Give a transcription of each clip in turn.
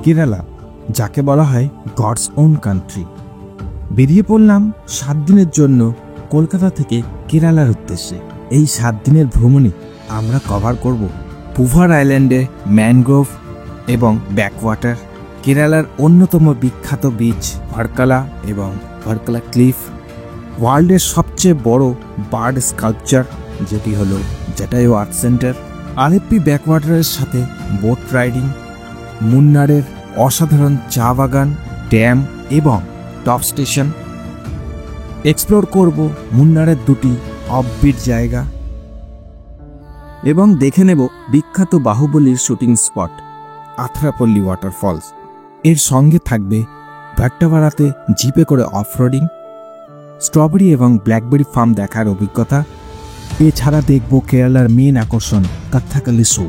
কেরালা, যাকে বলা হয় গডস ওন কান্ট্রি। বেরিয়ে পড়লাম 7 দিনের জন্য কলকাতা থেকে কেরালার উদ্দেশ্যে। এই 7 দিনের ভ্রমণে আমরা কভার করব পুভার আইল্যান্ডে ম্যানগ্রোভ এবং ব্যাকওয়াটার, কেরালার অন্যতম বিখ্যাত বিচ ভার্কালা এবং ভার্কালা ক্লিফ, ওয়ার্ল্ডের সবচেয়ে বড় বার্ড স্কাল্পচার যেটি হলো জাটায়ু আর্ট সেন্টার, আলেপ্পি ব্যাকওয়াটারের সাথে বোট রাইডিং, মুন্নারের অসাধারণ চা বাগান, ড্যাম এবং টপ স্টেশন। এক্সপ্লোর করব মুন্নারের 2টি অফবিট জায়গা এবং দেখে নেব বিখ্যাত বাহুবলীর শুটিং স্পট আথরাপল্লী ওয়াটারফলস। এর সঙ্গে থাকবে ভাট্টাভাড়াতে জিপে করে অফরোডিং, স্ট্রবেরি এবং ব্ল্যাকবেরি ফার্ম দেখার অভিজ্ঞতা। এছাড়া দেখব কেরালার মেন আকর্ষণ কথাকলি শো।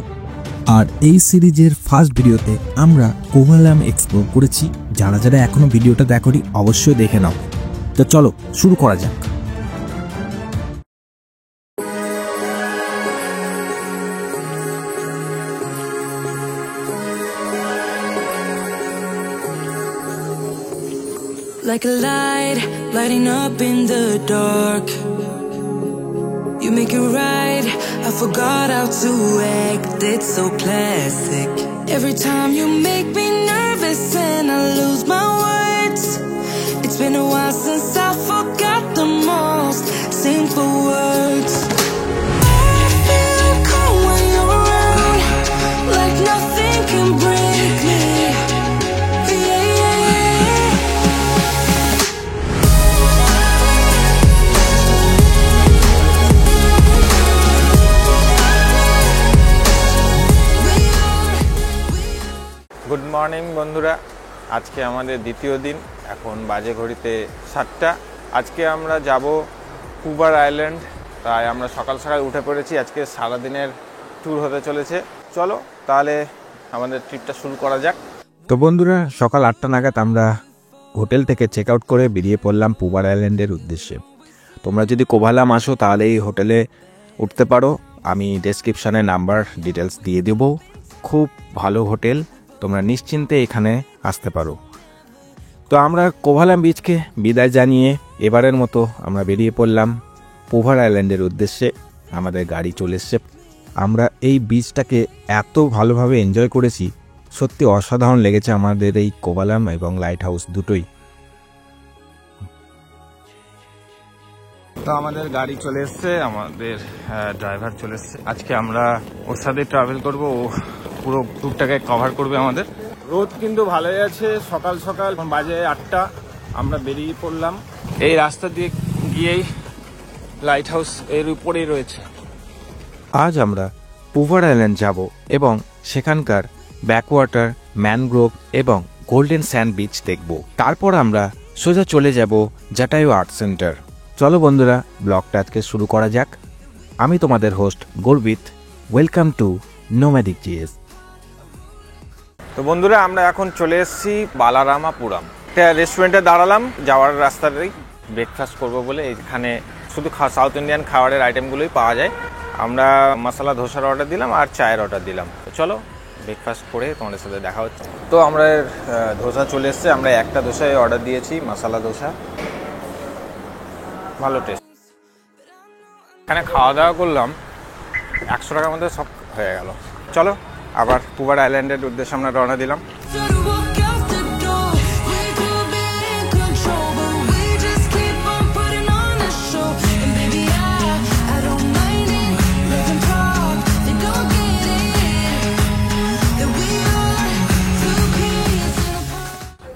আর এই সিরিজের ফার্স্ট ভিডিওতে আমরা কোভালাম এক্সপ্লোর করেছি। যারা যারা এখনো ভিডিওটা দেখোনি অবশ্যই দেখে নাও। তো চলো শুরু করা যাক। Like a light, lighting up in the dark. You make it right, I forgot how to act. It's so classic. Every time you make me nervous and I lose my words. It's been a while since I forgot the most simple words. I feel calm when you're around, like nothing can break me. Good morning বন্ধুরা, আজকে আমাদের দ্বিতীয় দিন। এখন বাজে ঘড়িতে 7টা। আজকে আমরা যাব পুভার আইল্যান্ড। তাই আমরা সকাল সকাল উঠে পড়েছি। আজকে সারাদিনের ট্যুর হতে চলেছে। চলো তাহলে আমাদের ট্রিপটা শুরু করা যাক। তো বন্ধুরা, সকাল 8টা নাগাদ আমরা হোটেল থেকে চেক আউট করে বেরিয়ে পড়লাম পুভার আইল্যান্ডের উদ্দেশ্যে। তোমরা যদি কোভালাম আসো তাহলে এই হোটেলে উঠতে পারো। আমি ডেসক্রিপশানে নাম্বার ডিটেলস দিয়ে দেবো। খুব ভালো হোটেল, তোমরা নিশ্চিন্তে এখানে আসতে পারো। তো আমরা কোভালাম বিচকে বিদায় জানিয়ে এবারের মতো আমরা বেরিয়ে পড়লাম পুভার আইল্যান্ডের উদ্দেশ্যে। আমাদের গাড়ি চলে এসছে। আমরা এই বিচটাকে এত ভালোভাবে এনজয় করেছি, সত্যি অসাধারণ লেগেছে আমাদের এই কোভালাম এবং লাইট হাউস দুটোই। তো আমাদের গাড়ি চলে এসছে, আমাদের ড্রাইভার চলে এসছে। আজকে আমরা ওর সাথে ট্রাভেল করবো। ও পুরো ট্যুরটাকে কভার করবে আমাদের। রোদ কিন্তু ভালোই আছে। সকাল সকাল বাজে 8টা, আমরা বেরিয়ে পড়লাম। এই রাস্তা দিয়ে গিয়েই লাইট হাউস এর উপরেই রয়েছে। আজ আমরা পুভার আইল্যান্ড যাব এবং সেখানকার ব্যাকওয়াটার, ম্যানগ্রোভ এবং গোল্ডেন স্যান্ড বিচ দেখব। তারপর আমরা সোজা চলে যাব জাটায়ু আর্ট সেন্টার। চলো বন্ধুরা, ব্লগটা আজকে শুরু করা যাক। আমি তোমাদের হোস্ট গর্বিত। Welcome to nomadic GS. তো বন্ধুরা, আমরা এখন চলে এসেছি বালারামাপুরাম। একটা রেস্টুরেন্টে দাঁড়ালাম যাওয়ার রাস্তাতেই। ব্রেকফাস্ট করবো বলে এখানে শুধু সাউথ ইন্ডিয়ান খাবারের আইটেমগুলোই পাওয়া যায়। আমরা মশলা ধোসার অর্ডার দিলাম আর চায়ের অর্ডার দিলাম। তো চলো ব্রেকফাস্ট করে তোমাদের সাথে দেখা হচ্ছে। তো আমরা ধোসা চলে এসছে। আমরা একটা ধোসায় অর্ডার দিয়েছি, মশলা ধোসা। ভালো টেস্ট। এখানে খাওয়া দাওয়া করলাম, 100 টাকার মধ্যে সব হয়ে গেল। চলো আবার পুভার আইল্যান্ডের উদ্দেশ্যে আমরা রওনা দিলাম।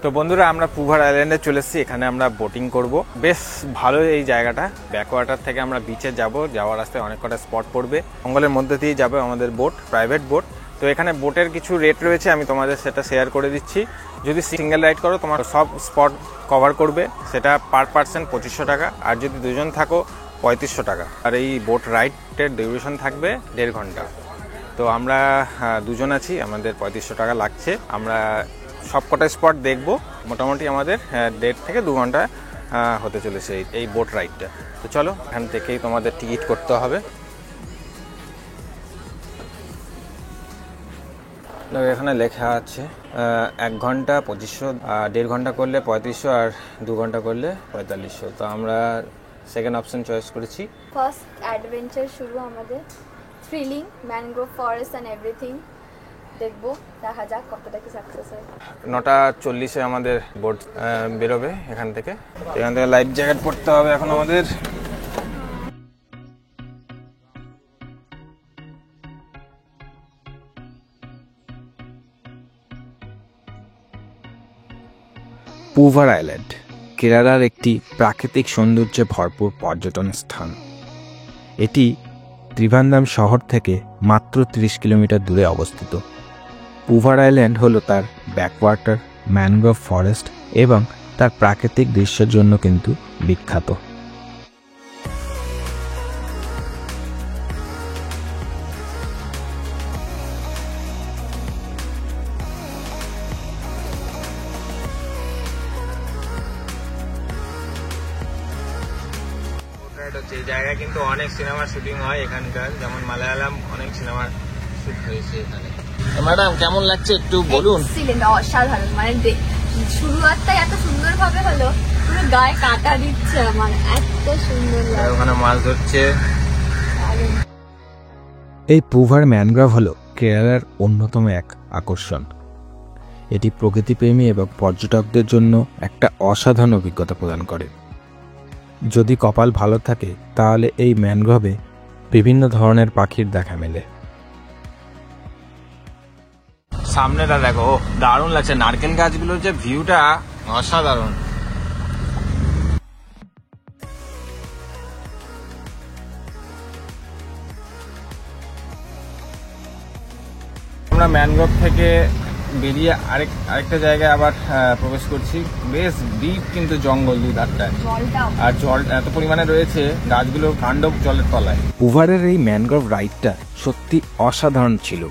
তো বন্ধুরা, আমরা পুভার আইল্যান্ডে চলে এসেছি। এখানে আমরা বোটিং করব। বেশ ভালো এই জায়গাটা। ব্যাকওয়াটার থেকে আমরা বিচে যাওয়ার রাস্তায় অনেক কটা স্পট পড়বে। জঙ্গলের মধ্যে দিয়ে যাবে আমাদের বোট, প্রাইভেট বোট। তো এখানে বোটের কিছু রেট রয়েছে, আমি তোমাদের সেটা শেয়ার করে দিচ্ছি। যদি সিঙ্গেল রাইড করো তোমার সব স্পট কভার করবে, সেটা পার পার্সন 2500 টাকা। আর যদি দুজন থাকো 3500 টাকা। আর এই বোট রাইডের ডিউরেশন থাকবে 1.5 ঘন্টা। তো আমরা দুজন আছি, আমাদের 3500 টাকা লাগছে। আমরা সব কটা স্পট দেখব। মোটামুটি আমাদের 1.5 থেকে 2 ঘন্টা হতে চলেছে এই বোট রাইডটা। তো চলো, এখান থেকেই তোমাদের টিকিট করতে হবে। এখানে লেখা আছে 1 ঘন্টা 2500, 1.5 ঘন্টা করলে 3500, আর 2 ঘন্টা করলে 4500। তো আমরা সেকেন্ড অপশন চয়েস করেছি। ফার্স্ট অ্যাডভেঞ্চার শুরু আমাদের, thrilling, mangrove forest and everything দেখবো, দেখা যাক কতটা কি সাকসেস হয়। 9:40-এ আমাদের বোট বেরোবে এখান থেকে লাইফ জ্যাকেট পরতে হবে এখন আমাদের। পুভার আইল্যান্ড কেরালার একটি প্রাকৃতিক সৌন্দর্যে ভরপুর পর্যটন স্থান। এটি ত্রিভান্দাম শহর থেকে মাত্র 30 কিলোমিটার দূরে অবস্থিত। পুভার আইল্যান্ড হলো তার ব্যাকওয়াটার, ম্যানগ্রোভ ফরেস্ট এবং তার প্রাকৃতিক দৃশ্যের জন্য কিন্তু বিখ্যাত। এই জায়গায় কিন্তু অনেক সিনেমার শুটিং হয় এখানকার, যেমন মালায়ালাম অনেক সিনেমার শুট হয়েছে এখানে। ম্যাডাম কেমন লাগছে একটু বলুন। অসাধারণ, মানে শুরুয়াতটাই এত সুন্দর ভাবে হলো, পুরো গায়ে কাটা দিচ্ছে আমার, এত সুন্দর লাগে। ওখানে মাছ ধরছে। এই পুভার ম্যানগ্রোভ হলো কেরালার অন্যতম এক আকর্ষণ। এটি প্রকৃতিপ্রেমী এবং পর্যটকদের জন্য একটা অসাধারণ অভিজ্ঞতা প্রদান করে। যদি কপাল ভালো থাকে তাহলে এই ম্যানগ্রোভে বিভিন্ন ধরনের পাখির দেখা মেলে। সামনেটা দেখো, দারুণ লাগছে, নারকেল গাছগুলোর যে ভিউটা অসাধারণ। আমরা ম্যানগ্রোভ থেকে বেরিয়ে আরেকটা জায়গায় আবার প্রবেশ করছি। বেশ ডিপ কিন্তু জঙ্গল দুই ধারটায়, আর জল এত পরিমাণে রয়েছে, গাছগুলো কাণ্ড জলের তলায়। পুভারের এই ম্যানগ্রোভ রাইডটা সত্যি অসাধারণ ছিল,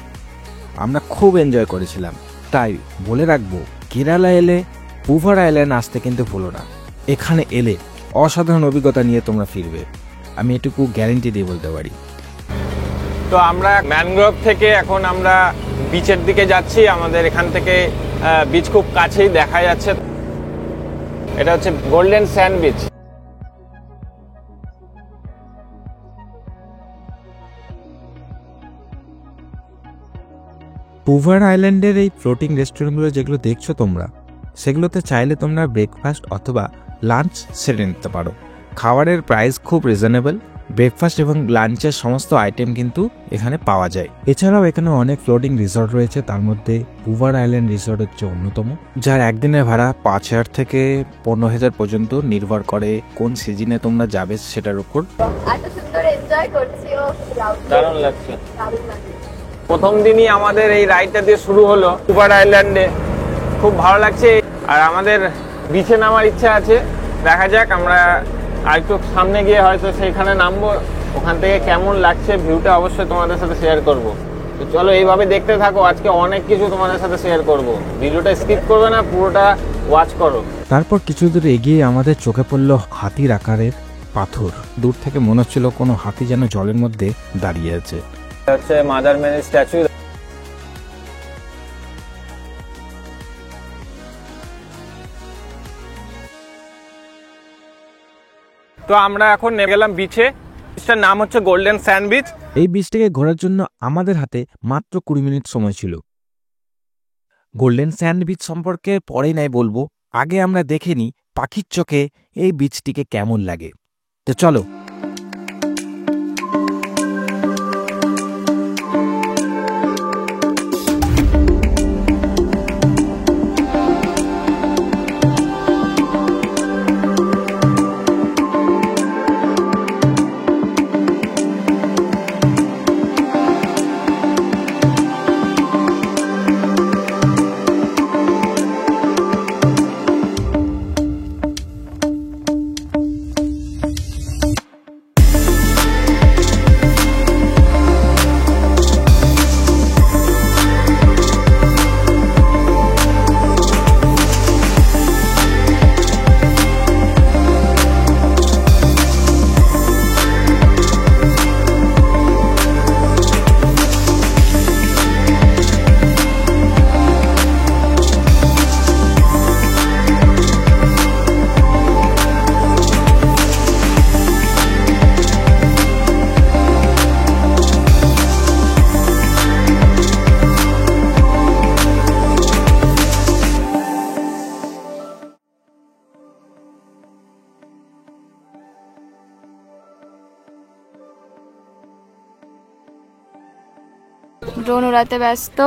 আমরা খুব এনজয় করেছিলাম। তাই বলে রাখবো, কেরালা এলে পুভার আইল্যান্ড আসতে কিন্তু ভুলো না। এখানে এলে অসাধারণ অভিজ্ঞতা নিয়ে তোমরা ফিরবে, আমি এটুকু গ্যারেন্টি দিয়ে বলতে পারি। তো আমরা ম্যানগ্রোভ থেকে এখন আমরা বিচের দিকে যাচ্ছি। আমাদের এখান থেকে বিচ খুব কাছেই দেখা যাচ্ছে। এটা হচ্ছে গোল্ডেন স্যান্ড বিচ। পুভার আইল্যান্ডের এই ফ্লোটিং রেস্টুরেন্টগুলো যেগুলো দেখছো তোমরা, সেগুলোতে চাইলে তোমরা ব্রেকফাস্ট অথবা লাঞ্চ সেরে নিতে পারো। খাবারের প্রাইস খুব রিজনেবল, ব্রেকফাস্ট এবং লাঞ্চের সমস্ত আইটেম কিন্তু এখানে পাওয়া যায়। এছাড়াও এখানে অনেক ফ্লোটিং রিসর্ট রয়েছে, তার মধ্যে পুভার আইল্যান্ড রিসর্ট হচ্ছে অন্যতম, যার একদিনের ভাড়া 5,000 থেকে 15,000 পর্যন্ত নির্ভর করে কোন সিজনে তোমরা যাবে সেটার উপর। এত সুন্দর এনজয় করছি, দারুণ লাগছে। প্রথম দিনই আমাদের এই রাইডটা দিয়ে শুরু হলো পুভার আইল্যান্ডে, খুব ভালো লাগছে। আর আমাদের বিচে নামার ইচ্ছা আছে, দেখা যাক আমরা আর একটু সামনে গিয়ে হয়তো সেইখানে নামবো। ওখান থেকে কেমন লাগছে ভিউটা অবশ্যই তোমাদের সাথে শেয়ার করব। তো চলো এইভাবে দেখতে থাকো, আজকে অনেক কিছু তোমাদের সাথে শেয়ার করব। ভিডিওটা স্কিপ করবে না, পুরোটা ওয়াচ করো। তারপর কিছু দূর এগিয়ে আমাদের চোখে পড়লো হাতির আকারের পাথর। দূর থেকে মনে হচ্ছিল কোনো হাতি যেন জলের মধ্যে দাঁড়িয়ে আছে। হচ্ছে মাদার মেরির স্ট্যাচু। তো আমরা এখন নেমে গেলাম বিচে। বিচটার নাম হচ্ছে গোল্ডেন স্যান্ড বিচ। এই বিচটাকে ঘোরার জন্য আমাদের হাতে মাত্র 20 মিনিট সময় ছিল। গোল্ডেন স্যান্ড বিচ সম্পর্কে পরেই নাই বলবো, আগে আমরা দেখে নিই পাখির চোখে এই বিচটিকে কেমন লাগে। তো চলো। ড্রোন উড়াতে ব্যস্ত।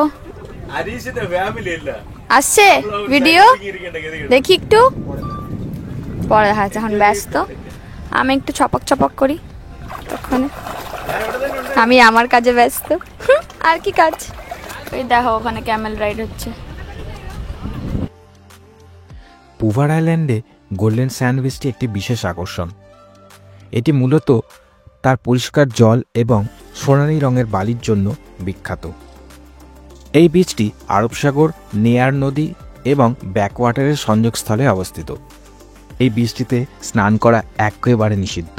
আসছে ভিডিও দেখি একটু পরে দেখা যাচ্ছে, এখন ব্যস্ত। আমি একটু ছপক ছপক করি তখন, আমি আমার কাজে ব্যস্ত। আর কি কাজ? ওই দেখো ওখানে ক্যামেল রাইড হচ্ছে। পুভার আইল্যান্ডে গোল্ডেন স্যান্ডউইচটি একটি বিশেষ আকর্ষণ। এটি মূলত তার পরিষ্কার জল এবং সোনালী রঙের বালির জন্য বিখ্যাত। এই বীচটি আরব সাগর, নেয়ার নদী এবং ব্যাকওয়াটারের সংযোগস্থলে অবস্থিত। এই বীচটিতে স্নান করা একেবারে নিষিদ্ধ।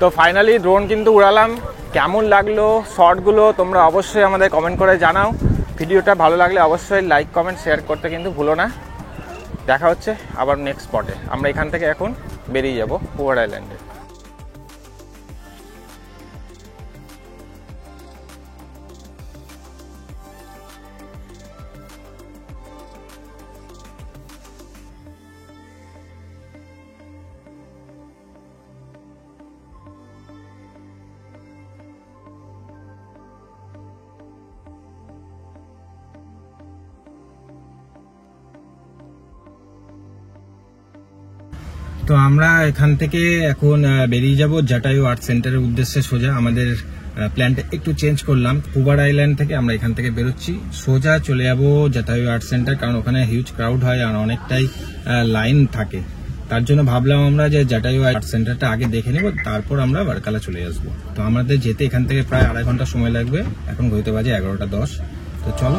তো ফাইনালি ড্রোন কিন্তু উড়ালাম। কেমন লাগলো শটগুলো তোমরা অবশ্যই আমাদের কমেন্ট করে জানাও। ভিডিওটা ভালো লাগলে অবশ্যই লাইক কমেন্ট শেয়ার করতে কিন্তু ভুলো না। দেখা হচ্ছে আবার নেক্সট স্পটে। আমরা এখান থেকে এখন বেরিয়ে যাব পুভার আইল্যান্ডে। তো আমরা এখান থেকে এখন বেরিয়ে যাব জটায়ু আর্ট সেন্টারের উদ্দেশ্যে সোজা। আমাদের প্ল্যানটা একটু চেঞ্জ করলাম। পুভার আইল্যান্ড থেকে আমরা এখান থেকে বেরোচ্ছি, সোজা চলে যাব জটায়ু আর্ট সেন্টার, কারণ ওখানে হিউজ ক্রাউড হয় আর অনেকটাই লাইন থাকে। তার জন্য ভাবলাম আমরা যে জটায়ু আর্ট সেন্টারটা আগে দেখে নেব, তারপর আমরা বারকালা চলে আসবো। তো আমাদের যেতে এখান থেকে প্রায় 2.5 ঘন্টা সময় লাগবে। এখন ঘড়িতে বাজে 11:10। তো চলো।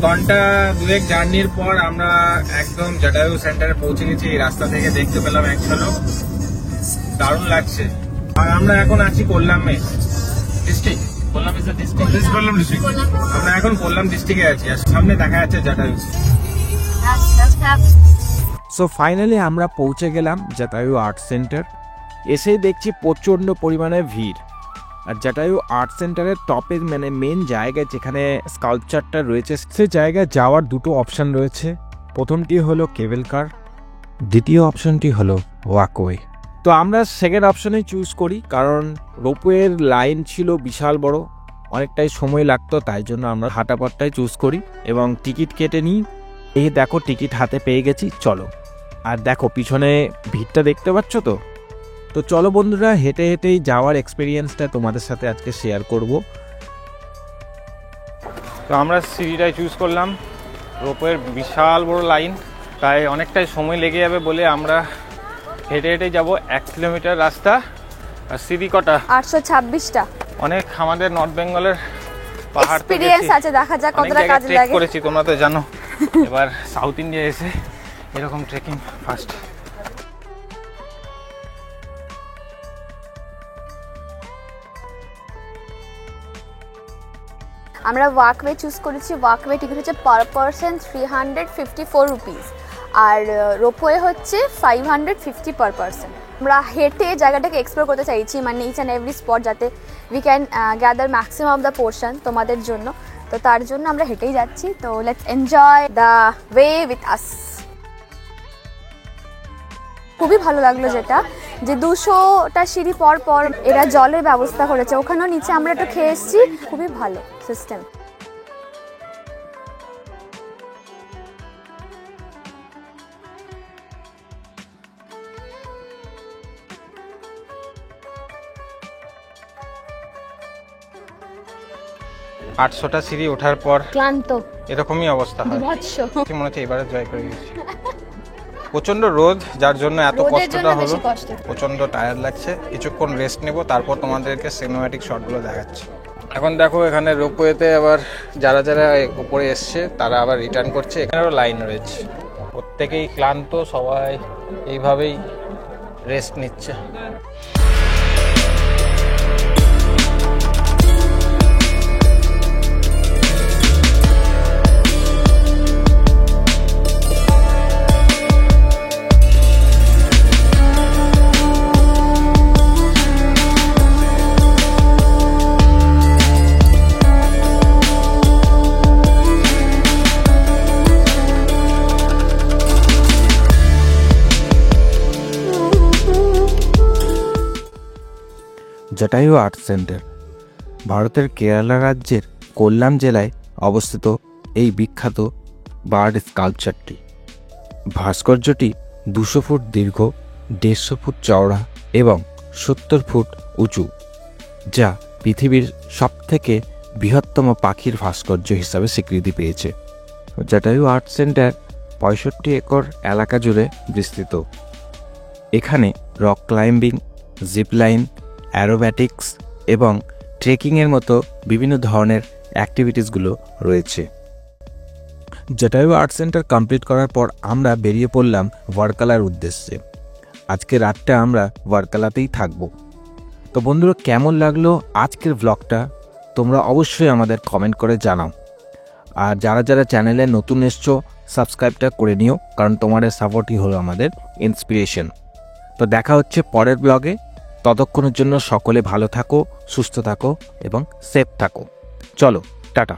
ঘন্টা 2 জার্নির পর আমরা একদম জটায়ু সেন্টারে পৌঁছে গেছি। এই রাস্তা থেকে দেখতে পেলাম এক ঝলক, দারুণ লাগছে। আর আমরা এখন আছি কোল্লামে district. Kollam is the district. আমরা এখন কোল্লাম ডিস্ট্রিক্টে আছি আর সামনে দেখা যাচ্ছে জটায়ু। সো ফাইনালি আমরা পৌঁছে গেলাম জটায়ু আর্ট সেন্টার। এসেই দেখছি প্রচণ্ড পরিমাণে ভিড়। আর জটায়ু আর্ট সেন্টারের টপের মানে মেন জায়গায় যেখানে স্কাল্পচারটা রয়েছে, সে জায়গায় যাওয়ার দুটো অপশান রয়েছে। প্রথমটি হলো কেবল কার, দ্বিতীয় অপশনটি হলো ওয়াকওয়ে। তো আমরা সেকেন্ড অপশনেই চুজ করি, কারণ রোপওয়ের লাইন ছিল বিশাল বড়, অনেকটাই সময় লাগতো, তাই জন্য আমরা হাঁটাপথটাই চুজ করি এবং টিকিট কেটে নিই। এই দেখো টিকিট হাতে পেয়ে গেছি, চলো। আর দেখো পিছনে ভিড়টা দেখতে পাচ্ছ তো। তো চলো বন্ধুরা, হেঁটে হেঁটেই যাওয়ার এক্সপিরিয়েন্সটা তোমাদের সাথে আজকে শেয়ার করব। তো আমরা সিঁড়িটাই চুজ করলাম। রোপওয়ের বিশাল বড় লাইন, তাই অনেকটাই সময় লেগে যাবে বলে আমরা হেঁটে হেঁটে যাব। 1 কিলোমিটার রাস্তা। আর সিঁড়ি কটা? 826টা। অনেক আমাদের নর্থ বেঙ্গলের পাহাড় এক্সপেরিয়েন্স আছে, দেখা যাক কতটা কাজে লাগে। করেছি তোমরা তো জানো। এবার সাউথ ইন্ডিয়া এসে এরকম ট্রেকিং ফার্স্ট। আমরা ওয়াকওয়ে চুজ করেছি। ওয়াকওয়ে টিকিট হচ্ছে পার পারসন 354 রুপিস, আর রোপওয়ে হচ্ছে 550 পার পারসন। আমরা হেঁটে জায়গাটাকে এক্সপ্লোর করতে চাইছি, মানে ইচ অ্যান্ড এভরি স্পট, যাতে we can gather maximum of the portion তোমাদের জন্য। তো তার জন্য আমরা হেঁটেই যাচ্ছি। তো let's enjoy the way with us. খুবই ভালো লাগলো যেটা যে 200টা সিঁড়ি পর পর এরা জলের ব্যবস্থা করেছে। ওখানেও নিচে আমরা একটু খেয়ে এসেছি, খুবই ভালো সিস্টেম। আটশোটা সিঁড়ি ওঠার পর ক্লান্ত এরকমই অবস্থা হয়। মনে হচ্ছে এবারে জয় করে গেছি। প্রচন্ড রোদ, যার জন্য এত কষ্টটা হলো। প্রচন্ড টায়ার্ড লাগছে। কিছুক্ষণ রেস্ট নেব, তারপর তোমাদেরকে সিনেম্যাটিক শটগুলো দেখাচ্ছি। এখন দেখো এখানে রোপওয়েতে আবার যারা যারা উপরে এসছে তারা আবার রিটার্ন করছে। এখানেও লাইন রয়েছে। প্রত্যেকেই ক্লান্ত, সবাই এইভাবেই রেস্ট নিচ্ছে। জটায়ু আর্ট সেন্টার ভারতের কেরালা রাজ্যের কোল্লাম জেলায় অবস্থিত এই বিখ্যাত বার্ড স্কাল্পচারটি। ভাস্কর্যটি 200 ফুট দীর্ঘ, 150 ফুট চওড়া এবং 70 ফুট উঁচু, যা পৃথিবীর সবথেকে বৃহত্তম পাখির ভাস্কর্য হিসাবে স্বীকৃতি পেয়েছে। জটায়ু আর্ট সেন্টার 65 একর এলাকা জুড়ে বিস্তৃত। এখানে রক ক্লাইম্বিং, জিপলাইন, অ্যারোব্যাটিক্স এবং ট্রেকিংয়ের মতো বিভিন্ন ধরনের অ্যাক্টিভিটিসগুলো রয়েছে। জটায়ু আর্ট সেন্টার কমপ্লিট করার পর আমরা বেরিয়ে পড়লাম ওয়ার্কালার উদ্দেশ্যে। আজকে রাতটা আমরা ওয়ার্কালাতেই থাকব। তো বন্ধুরা, কেমন লাগলো আজকের ব্লগটা তোমরা অবশ্যই আমাদের কমেন্ট করে জানাও। আর যারা যারা চ্যানেলে নতুন এসছো, সাবস্ক্রাইবটা করে নিও, কারণ তোমাদের সাপোর্টই হলো আমাদের ইন্সপিরেশন। তো দেখা হচ্ছে পরের ব্লগে। ততক্ষণের জন্য সকলে ভালো থাকো, সুস্থ থাকো এবং সেফ থাকো। চলো, টাটা।